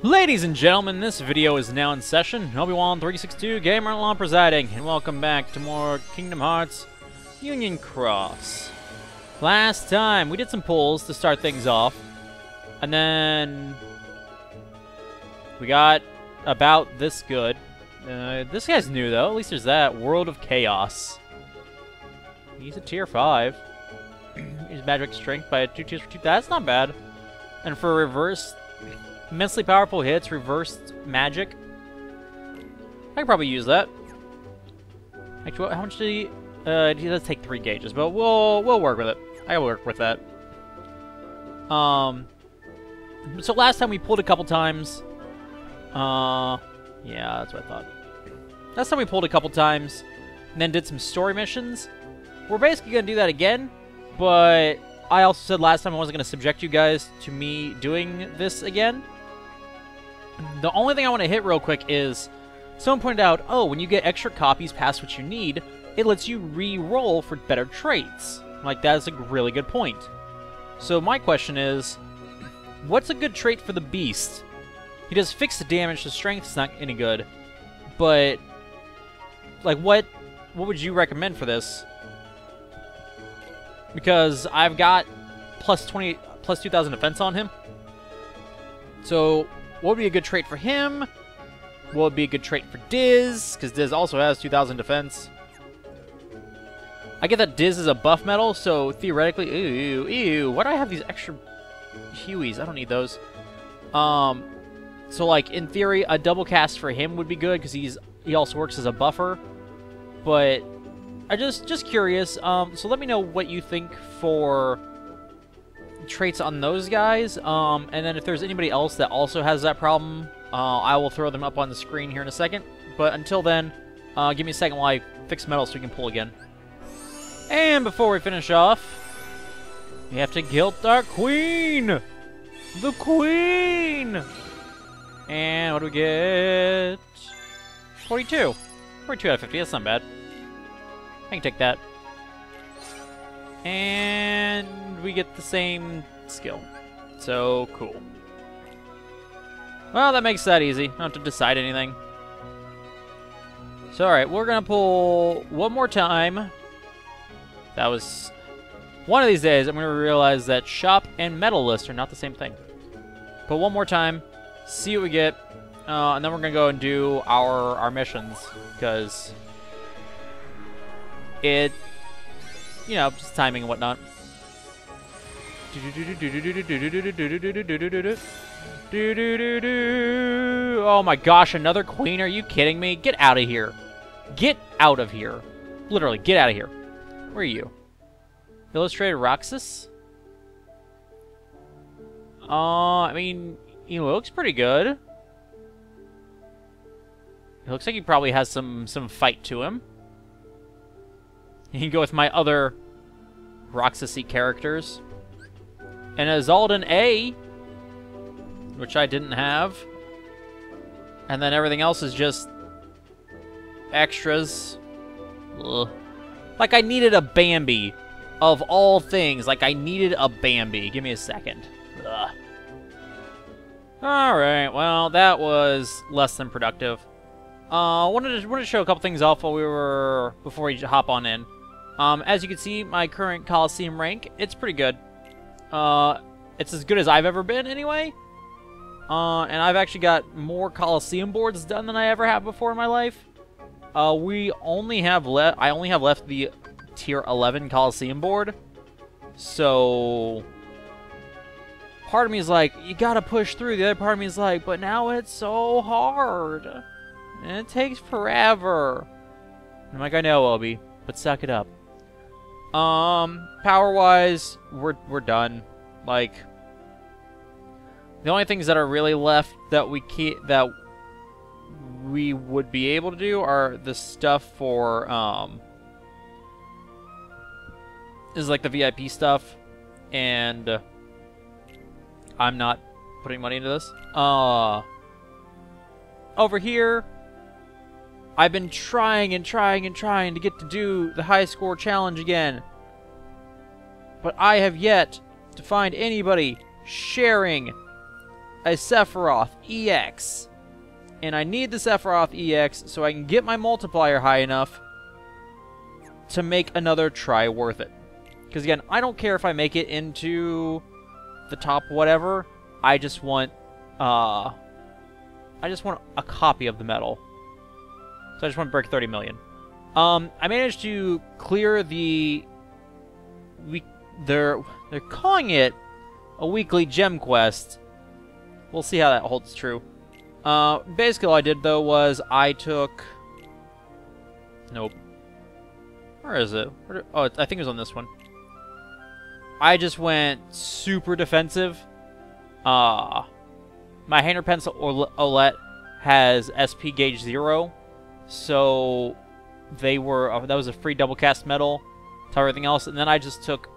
Ladies and gentlemen, this video is now in session. Obi-Wan362 Gamer Law presiding, and welcome back to more Kingdom Hearts Union Cross. Last time, we did some pulls to start things off, and then we got about this good. This guy's new, though. At least there's that. World of Chaos. He's a tier 5. He's magic strength by 2 tiers for 2. That's not bad. And for reverse... immensely powerful hits, reversed magic. I could probably use that. Actually, how much did he does take 3 gauges, but we'll work with it. I can work with that. So last time we pulled a couple times. Yeah, that's what I thought. Last time we pulled a couple times, and then did some story missions. We're basically gonna do that again, but I also said last time I wasn't gonna subject you guys to me doing this again. The only thing I want to hit real quick is, someone pointed out, oh, when you get extra copies past what you need, it lets you re-roll for better traits. Like, that's a really good point. So my question is, what's a good trait for the Beast? He does fixed damage, so strength's not any good. But, like, what would you recommend for this? Because I've got plus 2,000 defense on him. So, what would be a good trait for him? What would be a good trait for Diz? Because Diz also has 2,000 defense. I get that Diz is a buff metal, so theoretically... Ew. Why do I have these extra Hueys? I don't need those. So, like, in theory, a double cast for him would be good, because he also works as a buffer. But, I just curious. So let me know what you think for traits on those guys. And then if there's anybody else that also has that problem, I will throw them up on the screen here in a second. But until then, give me a second while I fix metal so we can pull again. And before we finish off, we have to guilt our queen! The queen! And what do we get? 42. 42 out of 50, that's not bad. I can take that. And we get the same skill. So, cool. Well, that makes that easy. Don't have to decide anything. So, alright, we're gonna pull one more time. That was... one of these days, I'm gonna realize that shop and metal list are not the same thing. Pull one more time, see what we get, and then we're gonna go and do our missions, because... it... you know, just timing and whatnot. Oh my gosh, another queen? Are you kidding me? Get out of here. Get out of here. Literally, get out of here. Where are you? Illustrated Roxas? I mean, he looks pretty good. It looks like he probably has some fight to him. You can go with my other Roxas-y characters. And a Zaldin A, which I didn't have. And then everything else is just extras. Ugh. Like I needed a Bambi. Of all things, like I needed a Bambi. Give me a second. Ugh. Alright, well, that was less than productive. Wanted to show a couple things off before we hop on in. As you can see, my current Coliseum rank, it's pretty good. It's as good as I've ever been, anyway. And I've actually got more Coliseum boards done than I ever have before in my life. I only have left the tier 11 Coliseum board. So, part of me is like, you gotta push through. The other part of me is like, but now it's so hard. And it takes forever. I'm like, I know, Obi, but suck it up. Power-wise, we're done. Like, the only things that are really left that we would be able to do are the stuff for, is like the VIP stuff, and I'm not putting money into this. Over here, I've been trying to get to do the high score challenge again. But I have yet to find anybody sharing a Sephiroth EX. And I need the Sephiroth EX so I can get my multiplier high enough to make another try worth it. Because again, I don't care if I make it into the top whatever. I just want a copy of the medal. So I just want to break 30 million. I managed to clear they're calling it a weekly gem quest. We'll see how that holds true. Basically all I did though was I took... Nope. Where is it? Oh, I think it was on this one. I just went super defensive. My Hanger Pencil Olette has SP gauge 0. So they were that was a free double cast medal to everything else, and then I just took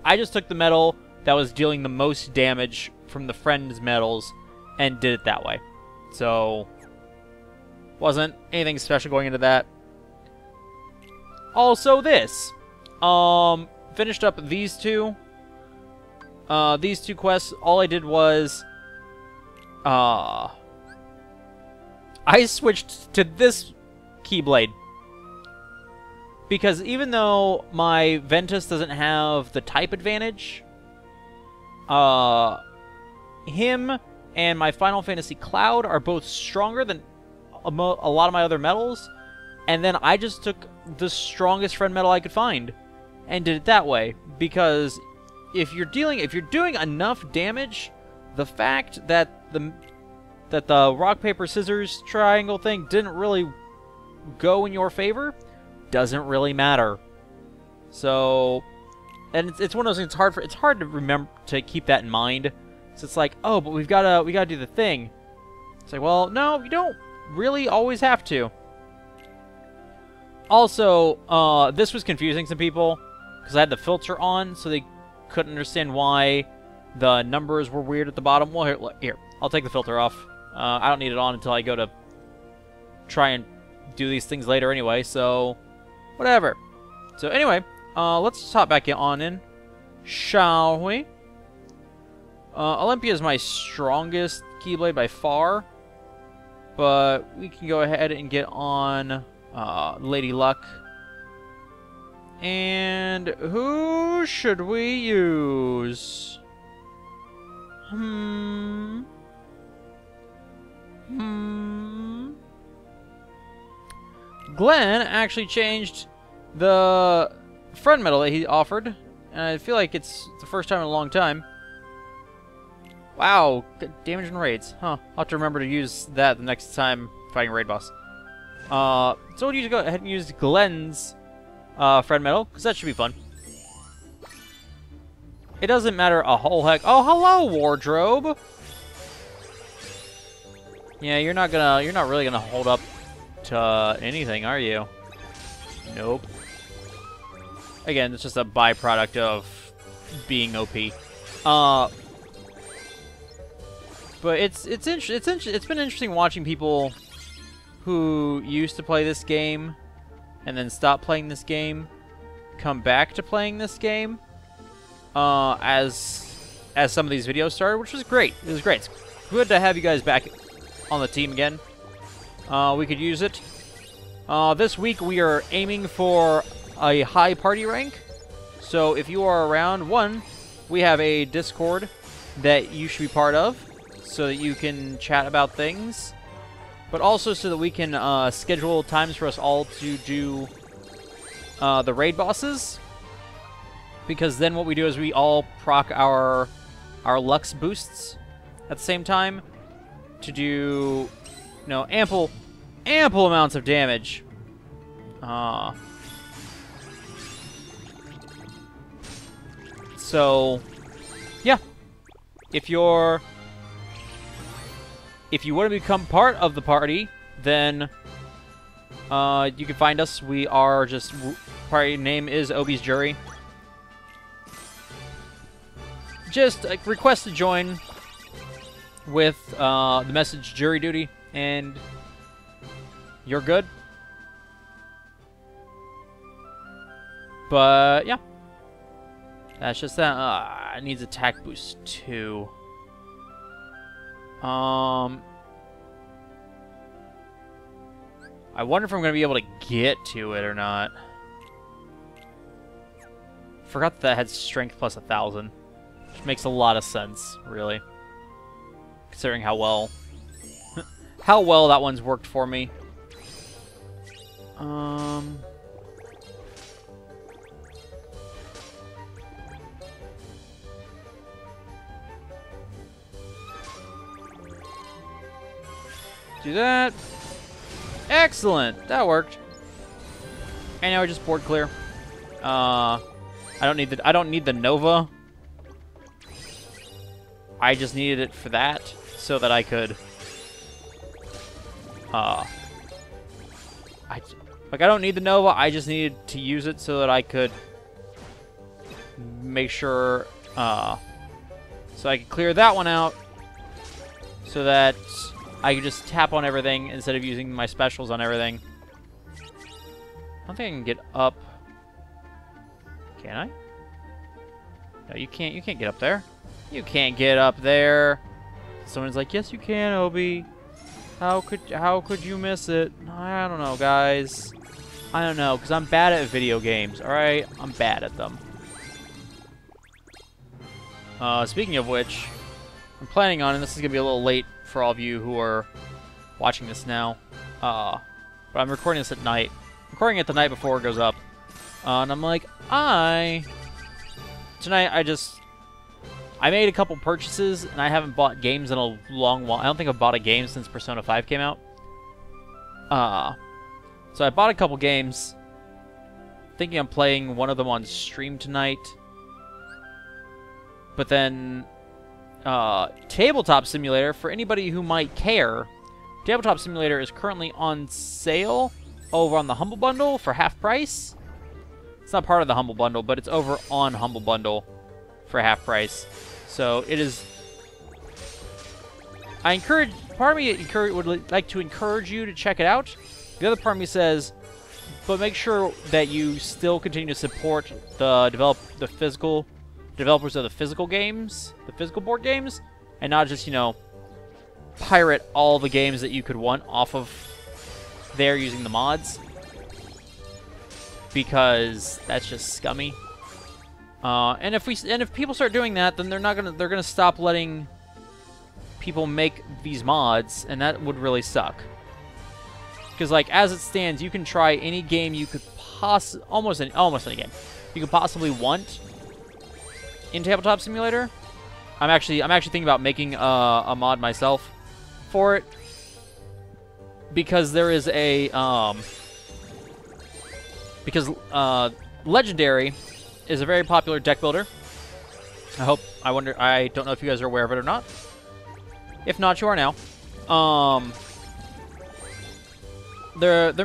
the medal that was dealing the most damage from the friend's medals and did it that way. So wasn't anything special going into that. Also this finished up these two quests. All I did was I switched to this Keyblade. Because even though my Ventus doesn't have the type advantage, him and my Final Fantasy Cloud are both stronger than a lot of my other medals. And then I just took the strongest friend medal I could find and did it that way. Because if you're doing enough damage, the fact that the rock, paper, scissors triangle thing didn't really go in your favor doesn't really matter. So, and it's one of those things. It's hard to remember to keep that in mind. So it's like, oh, but we gotta do the thing. It's like, well, no, you don't really always have to. Also, this was confusing some people because I had the filter on, so they couldn't understand why the numbers were weird at the bottom. Well, here, I'll take the filter off. I don't need it on until I go to try and do these things later anyway, so whatever. So anyway, let's just hop back in, shall we? Olympia is my strongest Keyblade by far, but we can go ahead and get on Lady Luck. And who should we use? Glenn actually changed the friend medal that he offered, and I feel like it's the first time in a long time. Wow, damage and raids. Huh. I'll have to remember to use that the next time fighting a raid boss. So we'll go ahead and use Glenn's friend medal, because that should be fun. It doesn't matter a whole heck. Oh, hello, Wardrobe! Yeah, you're not really gonna hold up to anything, are you? Nope. Again, it's just a byproduct of being OP. But it's been interesting watching people who used to play this game and then stop playing this game come back to playing this game as some of these videos started, which was great. It was great. It's good to have you guys back on the team again. We could use it. This week we are aiming for a high party rank. So if you are around, we have a Discord that you should be part of so that you can chat about things. But also so that we can schedule times for us all to do the raid bosses. Because then what we do is we all proc our Lux boosts at the same time to do, ample amounts of damage. So, yeah. If you want to become part of the party, then you can find us. We are just, party name is Obi's Jury. Just request to join with the message Jury Duty, and you're good. But, yeah. That's just that. It needs attack boost, too. I wonder if I'm going to be able to get to it or not. Forgot that had strength plus 1,000. Which makes a lot of sense, really. Considering how well... how well that one's worked for me. Do that. Excellent! That worked. And now we're just board clear. I don't need the Nova. I just needed it for that, so that I could I don't need the Nova, I just needed to use it so that I could make sure so I could clear that one out so that I could just tap on everything instead of using my specials on everything. I don't think I can get up. Can I? No, you can't. You can't get up there. You can't get up there. Someone's like, "Yes, you can, Obi. How could you miss it?" I don't know, guys. I don't know, because I'm bad at video games. All right, I'm bad at them. Speaking of which, I'm planning on, and this is gonna be a little late for all of you who are watching this now. But I'm recording this at night. I'm recording it the night before it goes up. And I'm like, tonight I made a couple purchases, and I haven't bought games in a long while. I don't think I've bought a game since Persona 5 came out. So I bought a couple games, thinking I'm playing one of them on stream tonight. But then, Tabletop Simulator, for anybody who might care, Tabletop Simulator is currently on sale over on the Humble Bundle for half price. It's not part of the Humble Bundle, but it's over on Humble Bundle for half price. So it is... part of me would like to encourage you to check it out. The other part of me says, but make sure that you still continue to support the developers of the physical games, the physical board games, and not just, you know, pirate all the games that you could want off of there using the mods, because that's just scummy. And if people start doing that, then they're gonna stop letting people make these mods, and that would really suck. Because, like, as it stands, you can try any game you could almost any game you could possibly want in Tabletop Simulator. I'm actually thinking about making a mod myself for it, because there is a Legendary is a very popular deck builder. I don't know if you guys are aware of it or not. If not, you are now. The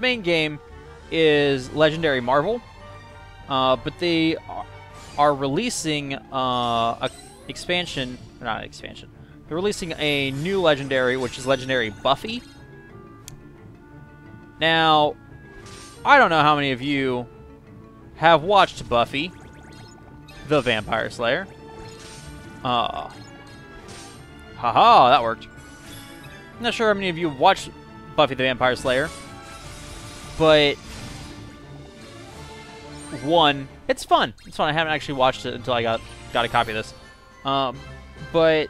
main game is Legendary Marvel, but they are releasing a expansion. Not an expansion. They're releasing a new Legendary, which is Legendary Buffy. Now, I don't know how many of you have watched Buffy, the Vampire Slayer. Haha, that worked. I'm not sure how many of you watched Buffy the Vampire Slayer, but it's fun. It's fun. I haven't actually watched it until I got a copy of this. But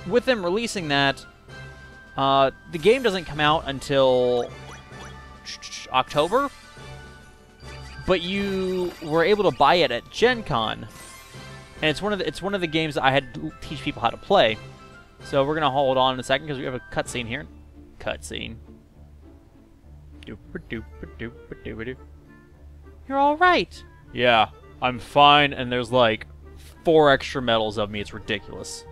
with them releasing that, the game doesn't come out until October, but you were able to buy it at Gen Con, and it's one of the games that I had to teach people how to play. So we're gonna hold on in a second because we have a cutscene here. Cutscene. You're all right. Yeah, I'm fine, and there's like 4 extra medals of me. It's ridiculous.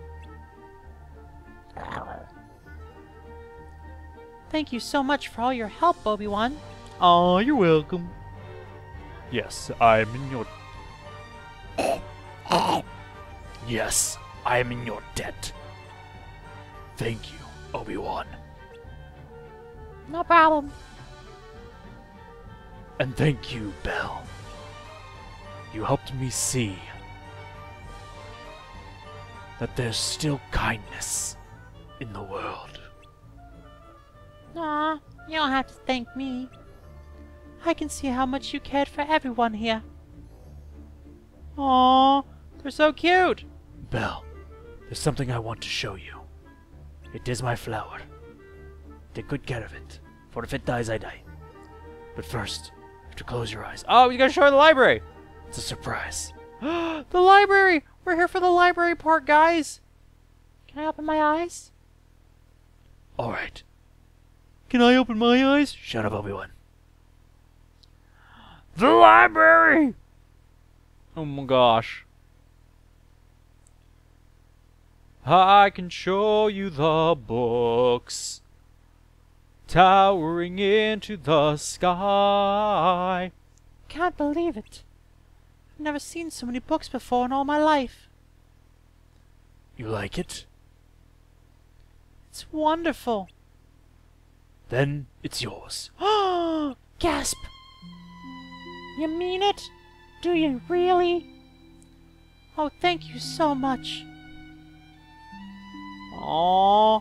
Thank you so much for all your help, Obi-Wan. Aw, you're welcome. Yes, I'm in your... Yes, I am in your debt. Thank you, Obi-Wan. No problem. And thank you, Belle. You helped me see that there's still kindness in the world. Aw, you don't have to thank me. I can see how much you cared for everyone here. Aw, they're so cute. Belle, there's something I want to show you. It is my flower. Take good care of it, for if it dies, I die. But first, you have to close your eyes. Oh, you gotta show her the library. It's a surprise. The library! We're here for the library part, guys. Can I open my eyes? Alright. Can I open my eyes? Shut up, Obi-Wan. The library! Oh my gosh. I can show you the books towering into the sky. Can't believe it. I've never seen so many books before in all my life. You like it? It's wonderful. Then it's yours. Gasp! You mean it? Do you really? Oh, thank you so much. Aww.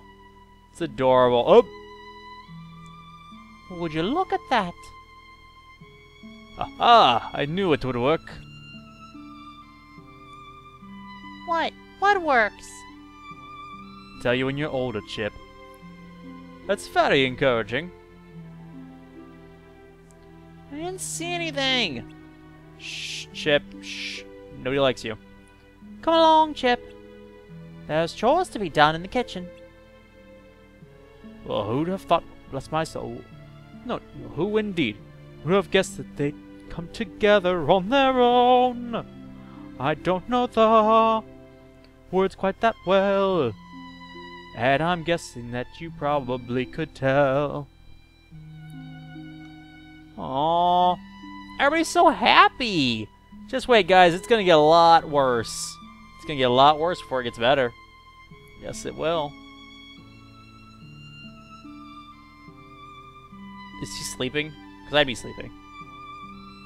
It's adorable. Oh! Would you look at that? Aha! I knew it would work. What? What works? Tell you when you're older, Chip. That's very encouraging. I didn't see anything. Shh, Chip. Shh. Nobody likes you. Come along, Chip. There's chores to be done in the kitchen. Well, who'd have thought, bless my soul. No, who indeed? Who'd have guessed that they'd come together on their own? I don't know the words quite that well, and I'm guessing that you probably could tell. Aww. Everybody's so happy! Just wait, guys, it's gonna get a lot worse. It's gonna get a lot worse before it gets better. Yes, it will. Is he sleeping? Because I'd be sleeping.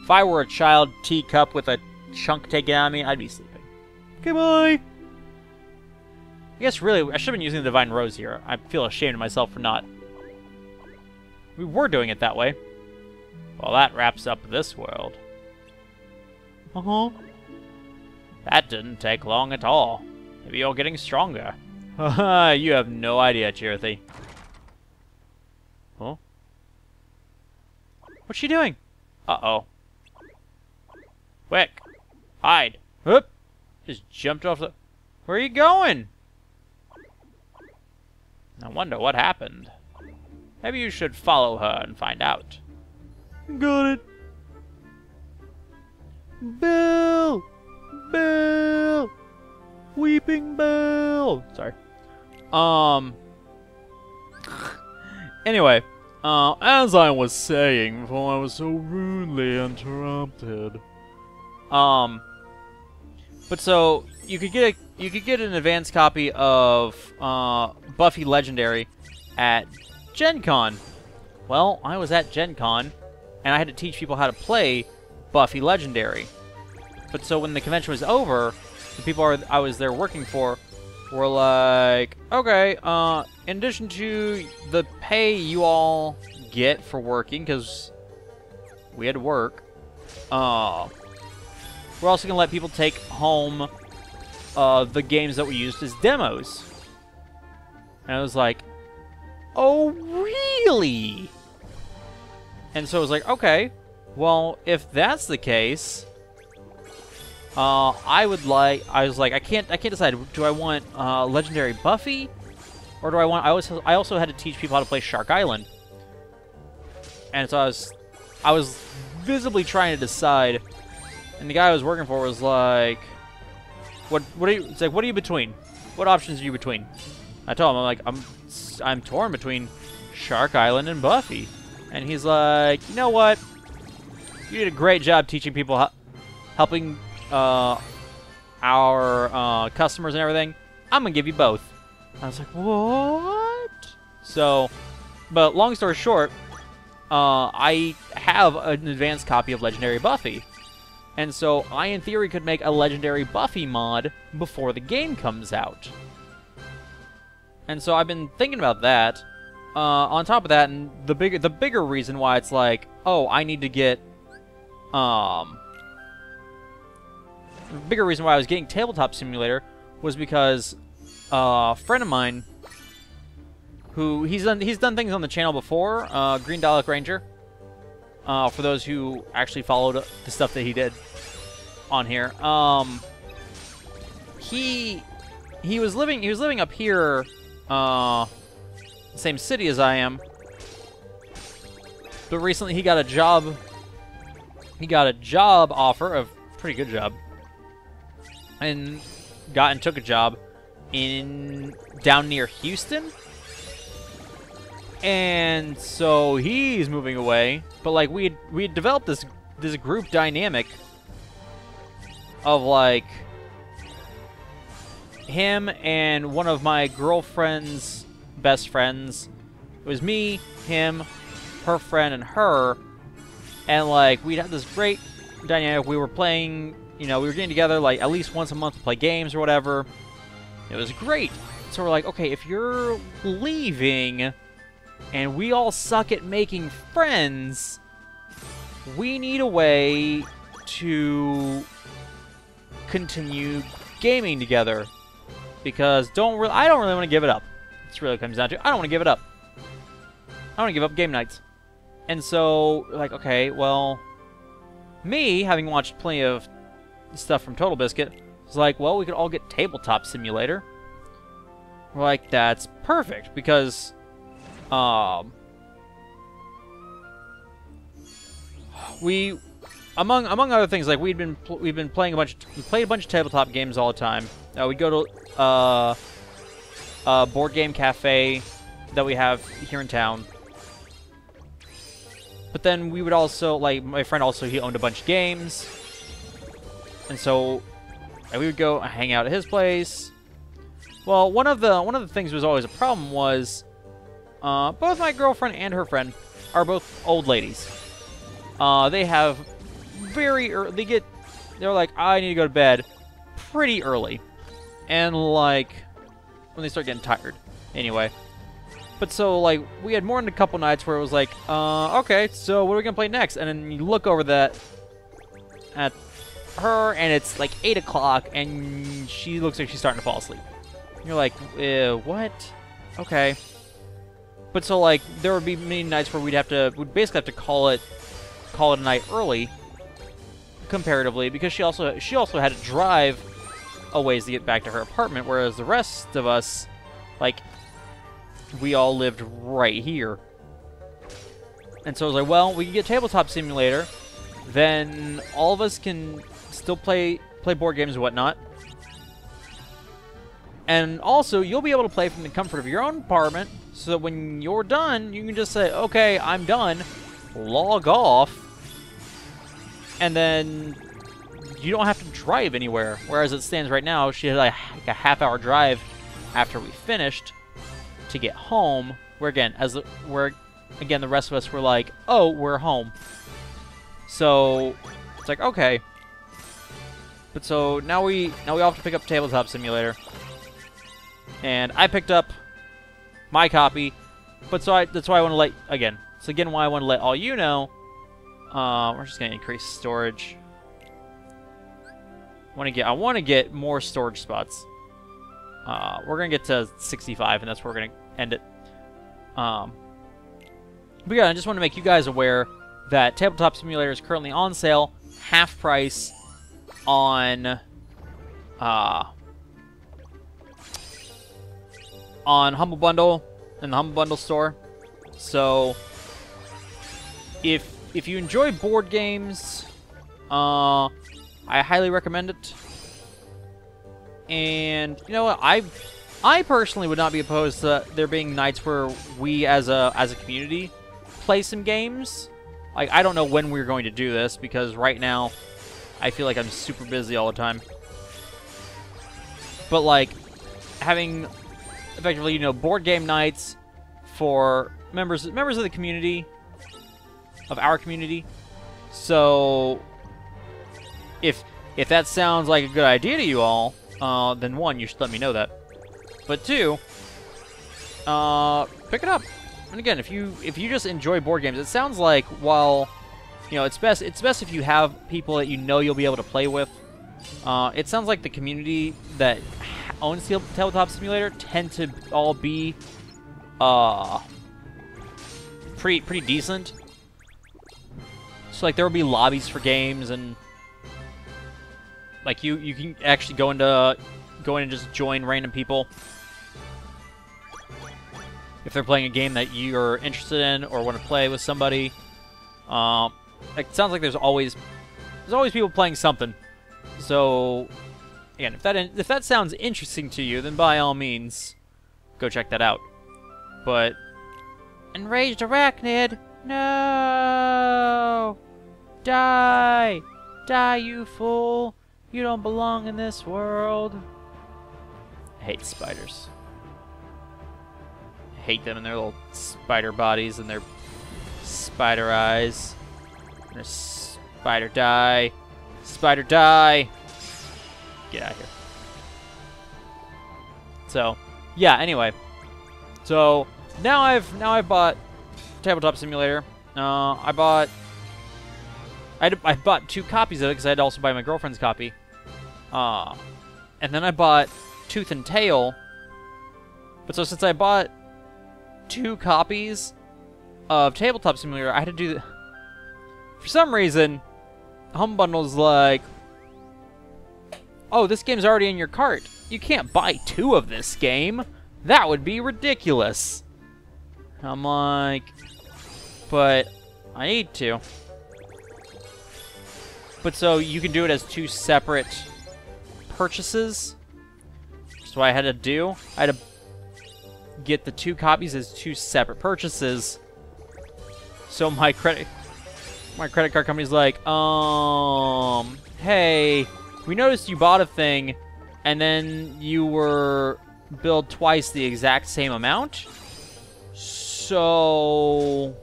If I were a child teacup with a chunk taken out of me, I'd be sleeping. Okay, bye! I guess really, I should have been using the Divine Rose here. I feel ashamed of myself for not. We were doing it that way. Well, that wraps up this world. Uh-huh. That didn't take long at all. Maybe you're getting stronger. Haha, you have no idea, Chirithy. Huh? What's she doing? Uh-oh. Quick! Hide! Whoop! Just jumped off the... Where are you going? I wonder what happened. Maybe you should follow her and find out. Got it. Belle! Belle! Weeping Belle! Sorry. Anyway, as I was saying before I was so rudely interrupted. But so you could get an advanced copy of Buffy Legendary at Gen Con. Well, I was at Gen Con, and I had to teach people how to play Buffy Legendary. But so when the convention was over, the people I was there working for were like, okay, in addition to the pay you all get for working, because we had to work, we're also going to let people take home the games that we used as demos. And I was like, oh, really? And so I was like, okay, well, if that's the case, I was like, I can't decide. Do I want Legendary Buffy, or do I want? I also had to teach people how to play Shark Island, and so I was visibly trying to decide. And the guy I was working for was like, "What are you?" It's like, "What are you between? What options are you between?" I told him, I'm like, I'm torn between Shark Island and Buffy, and he's like, "You know what? You did a great job teaching people, helping our customers and everything. I'm gonna give you both." I was like, "What?" So, but long story short, I have an advanced copy of Legendary Buffy. And so I, in theory, could make a legendary Buffy mod before the game comes out. And so I've been thinking about that. On top of that, and the bigger reason why it's like, oh, I need to get, the bigger reason why I was getting Tabletop Simulator was because a friend of mine, who he's done things on the channel before, Green Dalek Ranger. For those who actually followed the stuff that he did on here, he was living up here, same city as I am, but recently he got a job. He got a job offer, a pretty good job, and took a job down near Houston. And so he's moving away, but like we had developed this group dynamic of like him and one of my girlfriend's best friends. It was me, him, her friend, and her, and like we'd have this great dynamic. We were playing, we were getting together like at least once a month to play games or whatever. It was great. So we're like, okay, if you're leaving and we all suck at making friends, we need a way to continue gaming together. Because I don't really want to give it up. That's really what it comes down to. I don't want to give it up. I want to give up game nights. And so, like, okay, well, me, having watched plenty of stuff from Total Biscuit, was like, well, we could all get Tabletop Simulator. We're like, that's perfect, because we, among other things, like we've been playing we played a bunch of tabletop games all the time. We'd go to a board game cafe that we have here in town. But then we would also, like, my friend also, he owned a bunch of games, and so we would go hang out at his place. Well, one of the things was always a problem was both my girlfriend and her friend are both old ladies. They have very early, they're like, I need to go to bed pretty early, and like when they start getting tired. Anyway, but so like we had more than a couple nights where it was like, okay, so what are we gonna play next? And then you look over at her, and it's like 8 o'clock, and she looks like she's starting to fall asleep. And you're like, what? Okay. But so like there would be many nights where we'd basically have to call it a night early, comparatively, because she also had to drive a ways to get back to her apartment, whereas the rest of us, like, we all lived right here. And so I was like, well, we can get Tabletop Simulator, then all of us can still play board games and whatnot. And also, you'll be able to play from the comfort of your own apartment, so that when you're done, you can just say, okay, I'm done, log off, and then you don't have to drive anywhere. Whereas it stands right now, she had like a half-hour drive after we finished to get home. Where again, the rest of us were like, oh, we're home. So it's like, okay. But so now we all have to pick up Tabletop Simulator, and I picked up my copy. But so that's why I want to why I want to let all you know. We're just gonna increase storage. I want to get more storage spots. We're gonna get to 65, and that's where we're gonna end it. But yeah, I just want to make you guys aware that Tabletop Simulator is currently on sale, half price, on Humble Bundle in the Humble Bundle store. So if you enjoy board games, I highly recommend it. And you know what? I personally would not be opposed to there being nights where we as a community play some games. Like, I don't know when we're going to do this, because right now I feel like I'm super busy all the time. But like having effectively, board game nights for members of the community, of our community. So if that sounds like a good idea to you all, then one, you should let me know that. But two, pick it up. And again, if you just enjoy board games, it sounds like while it's best if you have people that you know you'll be able to play with. It sounds like the community that owns Tabletop Simulator tend to all be pretty decent. So like there will be lobbies for games, and like you can actually go in and just join random people if they're playing a game that you're interested in or want to play with somebody. It sounds like there's always people playing something. So again, if that sounds interesting to you, then by all means, go check that out. But enraged arachnid, no, die, you fool! You don't belong in this world. I hate spiders. I hate them and their little spider bodies and their spider eyes. And their spider die. Spider die. Get out of here. So, yeah, anyway. So, now I've bought Tabletop Simulator. I bought 2 copies of it because I had to also buy my girlfriend's copy. And then I bought Tooth and Tail. But so since I bought 2 copies of Tabletop Simulator, I had to do for some reason, Home Bundle's like, oh, this game's already in your cart. You can't buy 2 of this game. That would be ridiculous. I'm like, but I need to. But so you can do it as 2 separate purchases. That's what I had to do. I had to get the 2 copies as 2 separate purchases. So my credit card company's like, hey, we noticed you bought a thing and then you were billed twice the exact same amount. So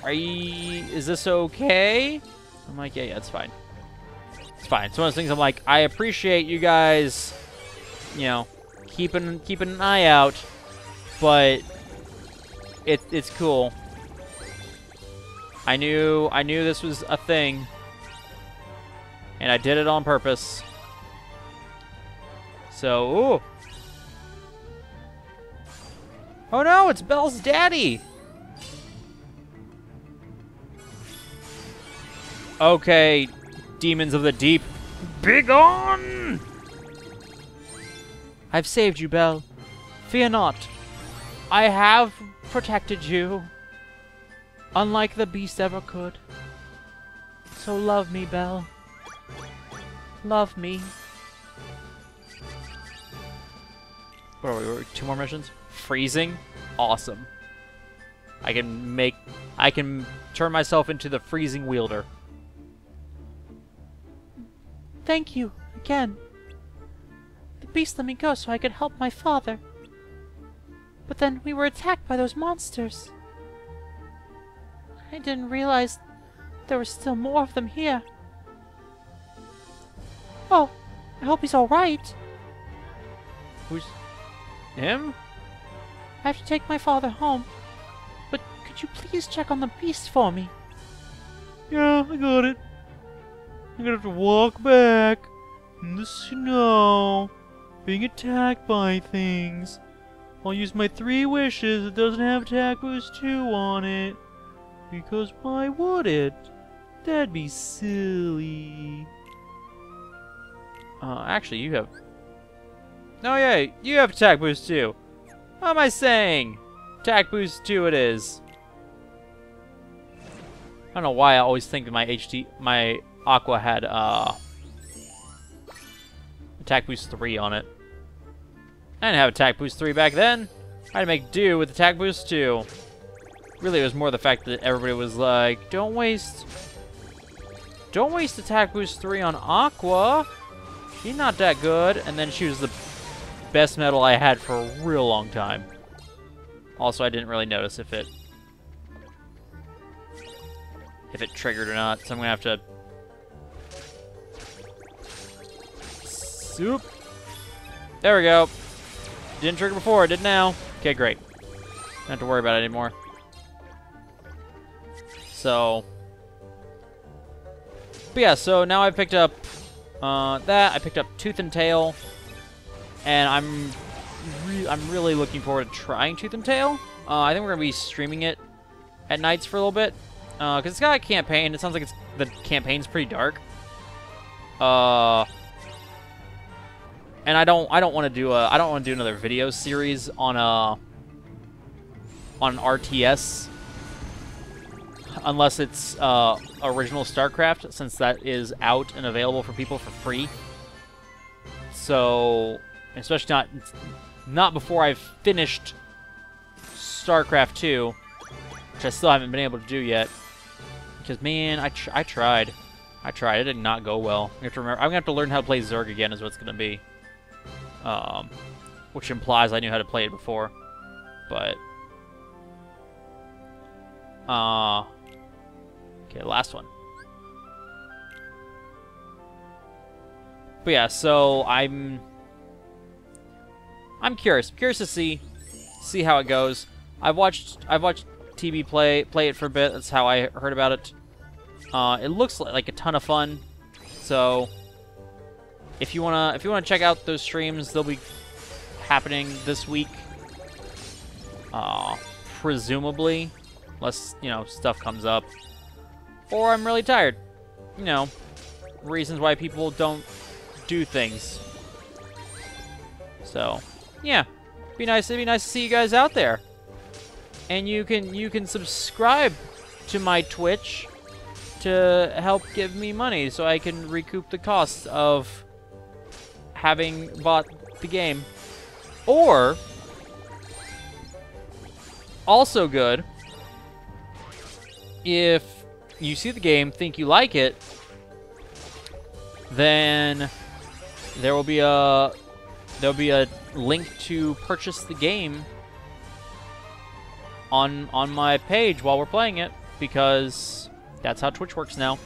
is this okay? I'm like, yeah, it's fine. It's fine. It's one of those things I'm like, I appreciate you guys, keeping an eye out, but it's cool. I knew this was a thing, and I did it on purpose. So, ooh. Oh no, it's Belle's daddy. Okay, demons of the deep, begone! I've saved you, Belle. Fear not. I have protected you, unlike the beast ever could. So love me, Belle. Love me. What are we? 2 more missions? Freezing? Awesome. I can turn myself into the freezing wielder. Thank you, again. The beast let me go so I could help my father. But then we were attacked by those monsters. I didn't realize there were still more of them here. Oh, I hope he's alright. Who's... him? I have to take my father home. But could you please check on the beast for me? Yeah, I got it. I'm gonna have to walk back in the snow, being attacked by things. I'll use my 3 wishes. It doesn't have Attack Boost 2 on it. Because why would it? That'd be silly. Actually, you have... Oh, yeah, you have Attack Boost 2. What am I saying? Attack Boost 2 it is. I don't know why I always think that my Aqua had, Attack Boost 3 on it. I didn't have Attack Boost 3 back then. I had to make do with Attack Boost 2. Really, it was more the fact that everybody was like, don't waste Attack Boost 3 on Aqua. She's not that good. And then she was the best medal I had for a real long time. Also, I didn't really notice if it if it triggered or not. So I'm gonna have to. Soup. There we go. Didn't trigger before, it did now. Okay, great. Don't have to worry about it anymore. So. But yeah, so now I picked up that. I picked up Tooth and Tail. And I'm really looking forward to trying Tooth and Tail. I think we're going to be streaming it at nights for a little bit. Because it's got a campaign. It sounds like the campaign's pretty dark. And I don't want to do another video series on RTS unless it's original StarCraft, since that is out and available for people for free. So, especially not before I've finished StarCraft 2, which I still haven't been able to do yet. Because man, I tried. It did not go well. You have to remember, I'm gonna have to learn how to play Zerg again, is what's gonna be. Which implies I knew how to play it before, but okay, last one. But yeah, so I'm curious. I'm curious to see how it goes. I've watched TB play it for a bit. That's how I heard about it. It looks like a ton of fun. So if you wanna check out those streams, they'll be happening this week, presumably, unless stuff comes up, or I'm really tired. Reasons why people don't do things. So yeah, it'd be nice to see you guys out there, and you can subscribe to my Twitch to help give me money so I can recoup the costs of having bought the game. Or, also good, if you see the game, think you like it, then there'll be a link to purchase the game on my page while we're playing it, because that's how Twitch works now.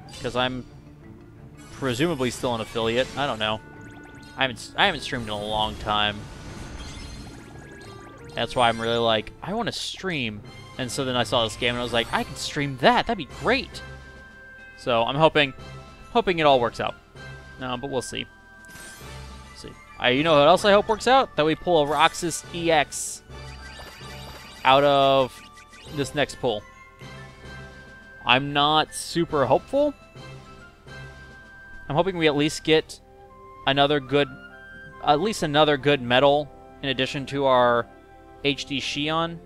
Because I'm presumably still an affiliate. I don't know. I haven't streamed in a long time. That's why I'm really like, I want to stream. And so then I saw this game and I was like, I can stream that. That'd be great. So I'm hoping it all works out. No, but we'll see. You know what else I hope works out? That we pull a Roxas EX out of this next pull. I'm not super hopeful. I'm hoping we at least get another good medal in addition to our HD Xion,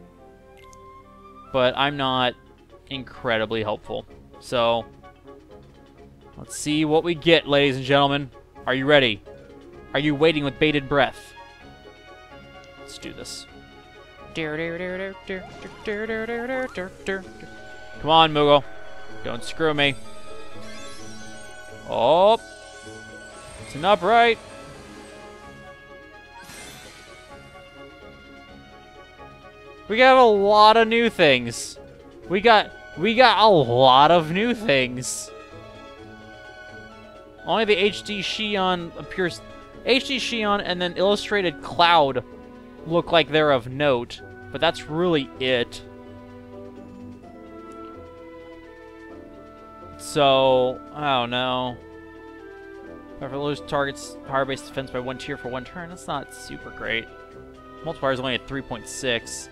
but I'm not incredibly hopeful. So let's see what we get, ladies and gentlemen. Are you ready? Are you waiting with bated breath? Let's do this. Come on, Moogle. Don't screw me. Oh, it's an upright. We got a lot of new things. We got a lot of new things. Only the HD Xion appears. HD Xion and then Illustrated Cloud look like they're of note, but that's really it. So, I don't know. If it loses targets power-based defense by 1 tier for 1 turn, that's not super great. Multiplier is only at 3.6.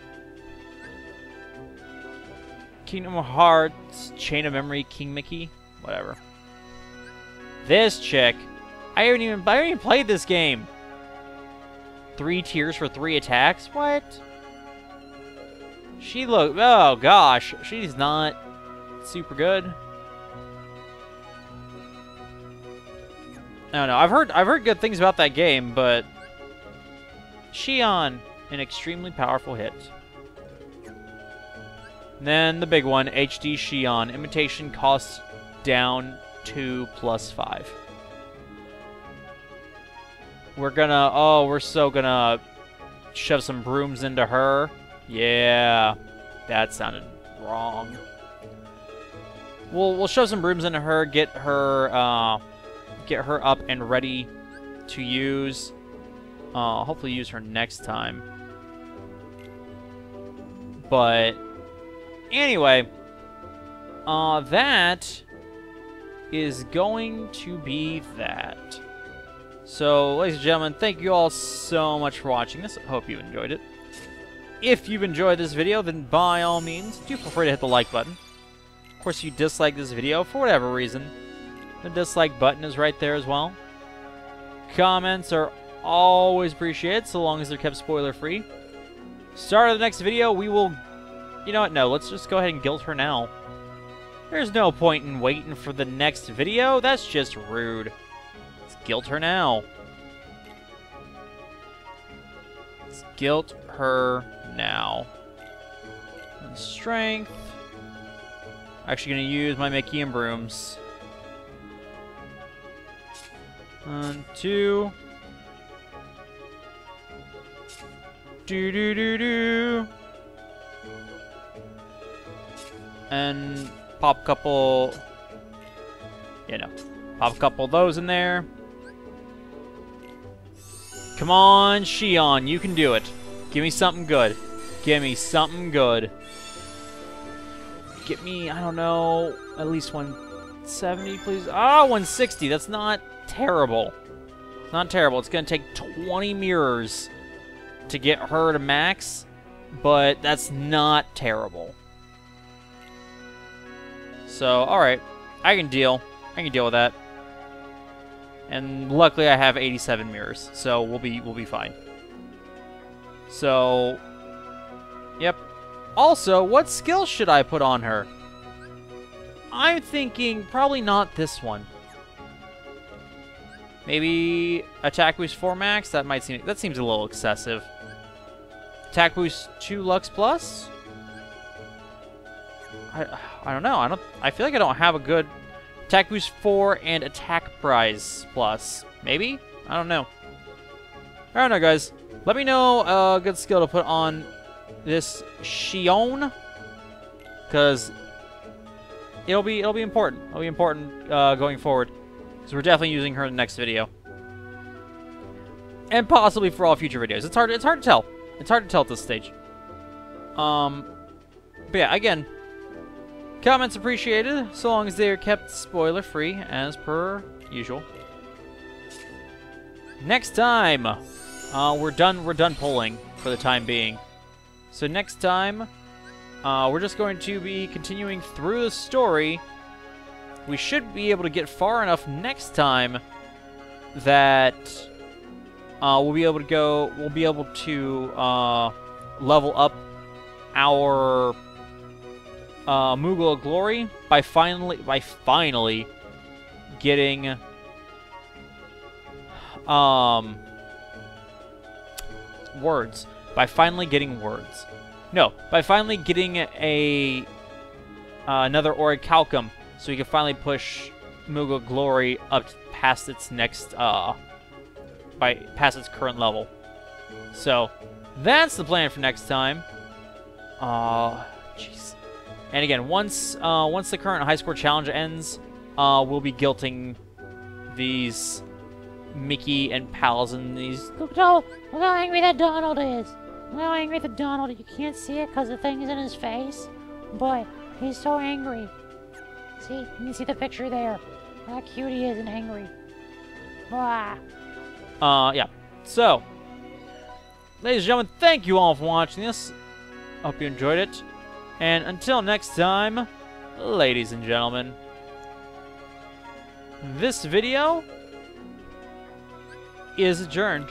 Kingdom Hearts, Chain of Memory, King Mickey, whatever. This chick, I haven't even played this game. 3 tiers for 3 attacks? What? Oh gosh, she's not super good. I don't know. I've heard good things about that game, but Xion, an extremely powerful hit. And then the big one, HD Xion, imitation costs down 2 plus 5. We're so gonna shove some brooms into her. Yeah, that sounded wrong. we'll shove some brooms into her, get her up and ready to use. Hopefully use her next time. But anyway, that is going to be that. So, ladies and gentlemen, thank you all so much for watching this. I hope you enjoyed it. If you've enjoyed this video, then by all means, do feel free to hit the like button. Of course, if you dislike this video for whatever reason, the dislike button is right there as well. Comments are always appreciated, so long as they're kept spoiler-free. Start of the next video, we will... You know what? No, let's just go ahead and guilt her now. There's no point in waiting for the next video. That's just rude. Let's guilt her now. Let's guilt her now. And strength. Actually going to use my Mickey and brooms. 1, 2. Do. And pop a couple... pop a couple of those in there. Come on, Shion, you can do it. Give me something good. Give me something good. Get me, I don't know, at least 170, please. Ah, 160. That's not terrible. It's not terrible. It's going to take 20 mirrors to get her to max, but that's not terrible. So, alright. I can deal. I can deal with that. And luckily I have 87 mirrors, so we'll be fine. So, yep. Also, what skill should I put on her? I'm thinking probably not this one. Maybe attack boost 4 max? That seems a little excessive. Attack boost 2 Lux Plus? I don't know. I feel like I don't have a good attack boost 4 and attack prize plus. Maybe? I don't know. I don't know, guys. Let me know a good skill to put on this Shion, because it'll be important. It'll be important going forward, because we're definitely using her in the next video, and possibly for all future videos. It's hard to tell. It's hard to tell at this stage. But yeah, again, comments appreciated, so long as they are kept spoiler-free, as per usual. Next time, we're done pulling for the time being. So next time, we're just going to be continuing through the story. We should be able to get far enough next time that we'll be able to level up our Moogle of Glory by finally getting words. By finally getting words. No, by finally getting a another Orichalcum, so we can finally push Moogle of Glory up past its next past its current level. So that's the plan for next time. Jeez. And again, once the current high score challenge ends, we'll be guilting these Mickey and pals and these... Look how angry that Donald is. Look how angry the Donald. You can't see it because the thing is in his face. But he's so angry. See? You can see the picture there. How cute he is and angry. Wow. Yeah. So, ladies and gentlemen, thank you all for watching this. Hope you enjoyed it. And until next time, ladies and gentlemen, this video is adjourned.